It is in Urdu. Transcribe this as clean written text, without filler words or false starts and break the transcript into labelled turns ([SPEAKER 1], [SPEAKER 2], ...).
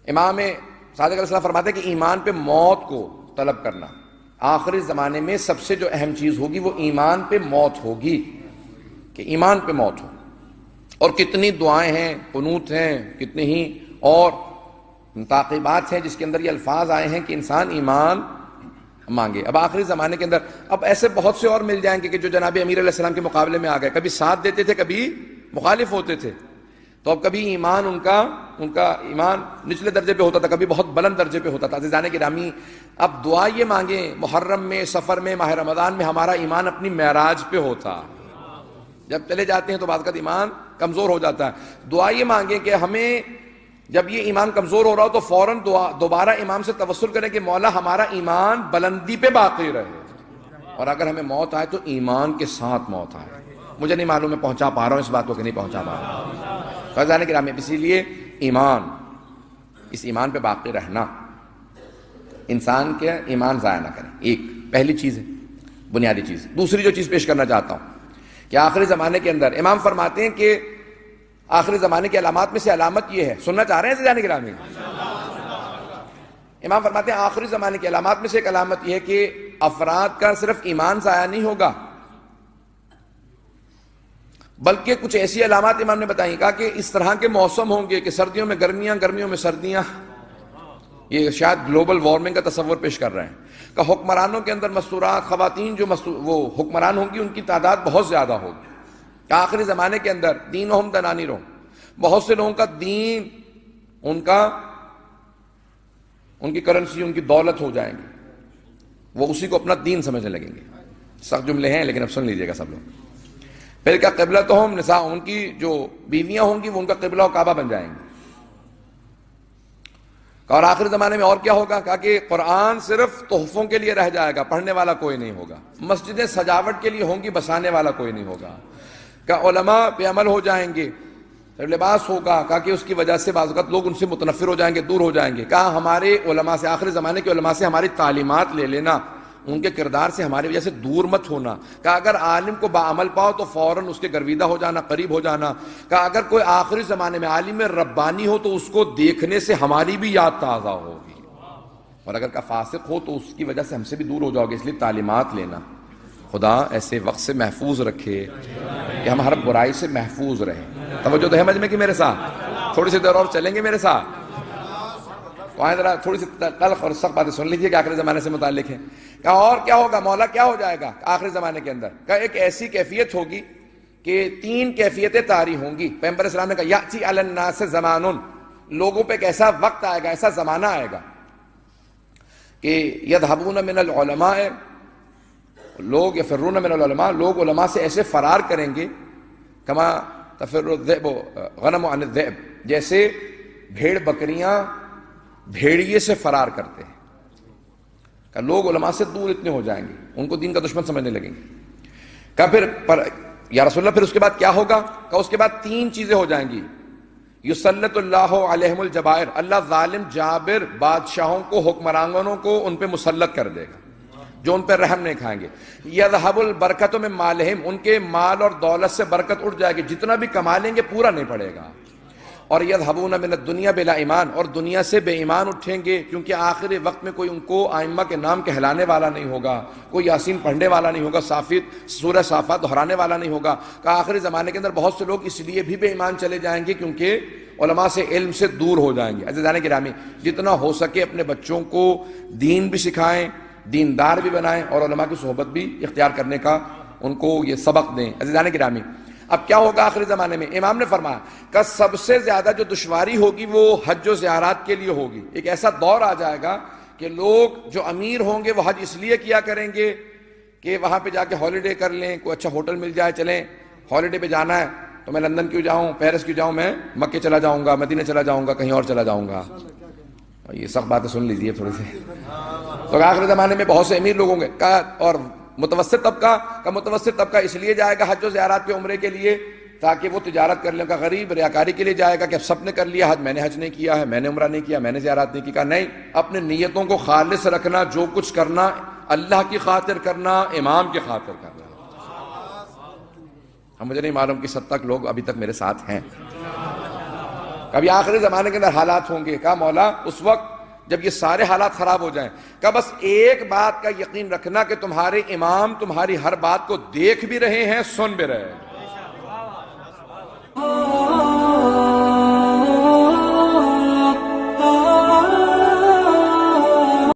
[SPEAKER 1] امام صادق علیہ السلام فرماتے ہیں کہ ایمان پہ موت کو طلب کرنا، آخری زمانے میں سب سے جو اہم چیز ہوگی وہ ایمان پہ موت ہوگی، کہ ایمان پہ موت ہو۔ اور کتنی دعائیں ہیں، قنوت ہیں، کتنی ہی اور تعقیبات ہیں جس کے اندر یہ الفاظ آئے ہیں کہ انسان ایمان مانگے۔ اب آخری زمانے کے اندر اب ایسے بہت سے اور مل جائیں گے کہ جو جناب امیر علیہ السلام کے مقابلے میں آ گئے، کبھی ساتھ دیتے تھے، کبھی مخالف ہوتے تھے، تو اب کبھی ایمان ان کا ایمان نچلے درجے پہ ہوتا تھا، کبھی بہت بلند درجے پہ ہوتا تھا۔ عزیزان گرامی، اب دعا یہ مانگیں محرم میں، سفر میں، ماہ رمضان میں ہمارا ایمان اپنی معراج پہ ہوتا، جب چلے جاتے ہیں تو بعض کا ایمان کمزور ہو جاتا ہے۔ دعا یہ مانگیں کہ ہمیں جب یہ ایمان کمزور ہو رہا ہو تو فوراً دوبارہ امام سے توسل کریں کہ مولا ہمارا ایمان بلندی پہ باقی رہے، اور اگر ہمیں موت آئے تو ایمان کے ساتھ موت آئے۔ مجھے نہیں معلوم میں پہنچا پا رہا ہوں اس بات کو کہ نہیں پہنچا پا رہا ہوں۔ فضان کرام، اسی لیے اس ایمان پہ باقی رہنا، انسان کے ایمان ضائع نہ کریں، ایک پہلی چیز ہے، بنیادی چیز۔ دوسری جو چیز پیش کرنا چاہتا ہوں کہ آخری زمانے کے اندر امام فرماتے ہیں کہ آخری زمانے کی علامات میں سے علامت یہ ہے، سننا چاہ رہے ہیں عزیزان گرامی؟ امام فرماتے ہیں آخری زمانے کی علامات میں سے ایک علامت یہ ہے کہ افراد کا صرف ایمان ضائع نہیں ہوگا، بلکہ کچھ ایسی علامات امام نے بتائیں، کہا کہ اس طرح کے موسم ہوں گے کہ سردیوں میں گرمیاں، گرمیوں میں سردیاں، یہ شاید گلوبل وارمنگ کا تصور پیش کر رہے ہیں، کہ حکمرانوں کے اندر مستورات، خواتین جو وہ حکمران ہوں گی ان کی تعداد بہت زیادہ ہوگی، کہ آخری زمانے کے اندر دینہم دنانیرہم، بہت سے لوگوں کا دین ان کی کرنسی، ان کی دولت ہو جائیں گی، وہ اسی کو اپنا دین سمجھنے لگیں گے۔ سخت جملے ہیں لیکن اب سن لیجئے گا سب لوگ۔ پھر کیا قبلتہم نساء، ان کی جو بیویاں ہوں گی وہ ان کا قبلہ و کعبہ بن جائیں گی۔ اور آخری زمانے میں اور کیا ہوگا؟ کہا کہ قرآن صرف تحفوں کے لیے رہ جائے گا، پڑھنے والا کوئی نہیں ہوگا، مسجدیں سجاوٹ کے لیے ہوں گی، بسانے والا کوئی نہیں ہوگا، کہ علماء پہ عمل ہو جائیں گے، لباس ہوگا، کہا کہ اس کی وجہ سے بعض اوقات لوگ ان سے متنفر ہو جائیں گے، دور ہو جائیں گے، کہا ہمارے علماء سے، آخری زمانے کے علماء سے ہماری تعلیمات لے لینا، ان کے کردار سے ہماری وجہ سے دور مت ہونا، کہا اگر عالم کو باعمل پاؤ تو فوراً اس کے گرویدہ ہو جانا، قریب ہو جانا، کہا اگر کوئی آخری زمانے میں عالم ربانی ہو تو اس کو دیکھنے سے ہماری بھی یاد تازہ ہوگی، اور اگر کا فاسق ہو تو اس کی وجہ سے ہم سے بھی دور ہو جاؤ گے، اس لیے تعلیمات لینا۔ خدا ایسے وقت سے محفوظ رکھے کہ ہم ہر برائی سے محفوظ رہیں۔ توجہ تو ہے مجمع کی میرے ساتھ؟ تھوڑی سی دیر اور چلیں گے میرے ساتھ؟ وہاں ذرا تھوڑی سی تلخ اور سخت باتیں سن لیجیے کہ آخری زمانے سے متعلق ہیں۔ کہا اور کیا ہوگا مولا، کیا ہو جائے گا آخری زمانے کے اندر؟ کہا ایک ایسی کیفیت ہوگی کہ 3 کیفیتیں طاری ہوں گی۔ پیغمبر اسلام نے کہا یأتی علی الناس زمان، لوگوں پہ ایک ایسا وقت آئے گا، ایسا زمانہ آئے گا کہ یذهبون من العلماء، لوگ یفرون من العلماء، لوگ علماء سے ایسے فرار کریں گے، کما تفر الذئب غنم عن الذئب، جیسے بھیڑ بکریاں بھیڑیے سے فرار کرتے ہیں، کہ لوگ علماء سے دور اتنے ہو جائیں گے، ان کو دین کا دشمن سمجھنے لگیں گے۔ کہ پھر یا رسول اللہ پھر اس کے بعد کیا ہوگا؟ کہ اس کے بعد 3 چیزیں ہو جائیں گی۔ یسلط اللہ علیہم الجبائر، اللہ ظالم جابر بادشاہوں کو، حکمرانوں کو ان پہ مسلط کر دے گا جو ان پہ رحم نہیں کھائیں گے۔ یذهب البرکۃ من مالہم، ان کے مال اور دولت سے برکت اٹھ جائے گی، جتنا بھی کما لیں گے پورا نہیں پڑے گا۔ اور یذهبون من الدنیا بلا ایمان، اور دنیا سے بے ایمان اٹھیں گے، کیونکہ آخری وقت میں کوئی ان کو ائمہ کے نام کہلانے والا نہیں ہوگا، کوئی یاسین پڑھنے والا نہیں ہوگا، سورہ صافات دہرانے والا نہیں ہوگا۔ کہ آخری زمانے کے اندر بہت سے لوگ اس لیے بھی بے ایمان چلے جائیں گے کیونکہ علماء سے، علم سے دور ہو جائیں گے۔ عزیزان گرامی، جتنا ہو سکے اپنے بچوں کو دین بھی سکھائیں، دیندار بھی بنائیں، اور علماء کی صحبت بھی اختیار کرنے کا ان کو یہ سبق دیں۔ عزیزان گرامی، اب کیا ہوگا آخری زمانے میں؟ امام نے فرمایا کہ سب سے زیادہ جو دشواری ہوگی وہ حج و زیارات کے لیے ہوگی۔ ایک ایسا دور آ جائے گا کہ لوگ جو امیر ہوں گے وہ حج اس لیے کیا کریں گے کہ وہاں پہ جا کے ہالیڈے کر لیں، کوئی اچھا ہوٹل مل جائے، چلیں ہالیڈے پہ جانا ہے تو میں لندن کیوں جاؤں، پیرس کیوں جاؤں، میں مکے چلا جاؤں گا، مدینہ چلا جاؤں گا، کہیں اور چلا جاؤں گا۔ یہ سب باتیں سن لیجئے تھوڑی سی۔ تو آخری زمانے میں بہت سے امیر لوگ ہوں گے، اور متوسط طبقہ اس لیے جائے گا حج و زیارات پہ، عمرے کے لیے، تاکہ وہ تجارت کر لیں۔ کا غریب ریاکاری کے لیے جائے گا کہ اب سب نے کر لیا حج، میں نے حج نہیں کیا ہے، میں نے عمرہ نہیں کیا، میں نے زیارات نہیں کی۔ کہا نہیں، اپنے نیتوں کو خالص رکھنا، جو کچھ کرنا اللہ کی خاطر کرنا، امام کی خاطر کرنا۔ اب مجھے نہیں معلوم کہ 7 تک لوگ ابھی تک میرے ساتھ ہیں۔ کبھی آخری زمانے کے اندر حالات ہوں گے. کہا مولا اس وقت جب یہ سارے حالات خراب ہو جائیں, کہ بس ایک بات کا یقین رکھنا کہ تمہارے امام تمہاری ہر بات کو دیکھ بھی رہے ہیں, سن بھی رہے ہیں.